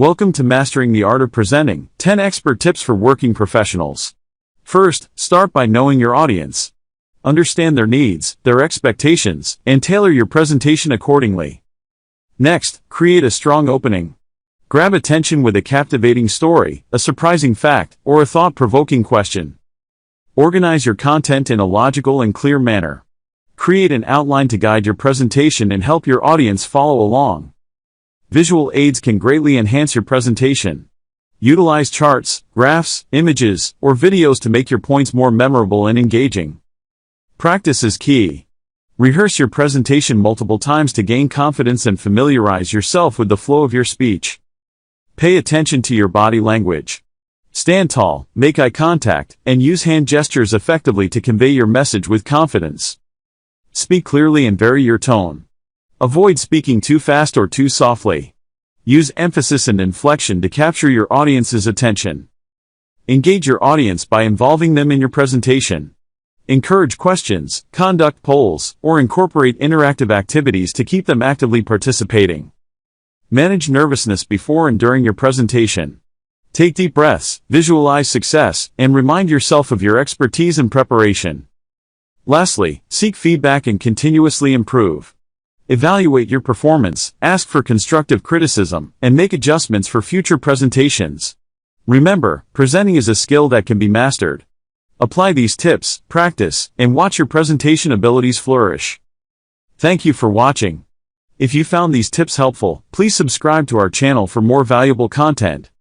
Welcome to Mastering the Art of Presenting, 10 Expert Tips for Working Professionals. First, start by knowing your audience. Understand their needs, their expectations, and tailor your presentation accordingly. Next, create a strong opening. Grab attention with a captivating story, a surprising fact, or a thought-provoking question. Organize your content in a logical and clear manner. Create an outline to guide your presentation and help your audience follow along. Visual aids can greatly enhance your presentation. Utilize charts, graphs, images, or videos to make your points more memorable and engaging. Practice is key. Rehearse your presentation multiple times to gain confidence and familiarize yourself with the flow of your speech. Pay attention to your body language. Stand tall, make eye contact, and use hand gestures effectively to convey your message with confidence. Speak clearly and vary your tone. Avoid speaking too fast or too softly. Use emphasis and inflection to capture your audience's attention. Engage your audience by involving them in your presentation. Encourage questions, conduct polls, or incorporate interactive activities to keep them actively participating. Manage nervousness before and during your presentation. Take deep breaths, visualize success, and remind yourself of your expertise and preparation. Lastly, seek feedback and continuously improve. Evaluate your performance, ask for constructive criticism, and make adjustments for future presentations. Remember, presenting is a skill that can be mastered. Apply these tips, practice, and watch your presentation abilities flourish. Thank you for watching. If you found these tips helpful, please subscribe to our channel for more valuable content.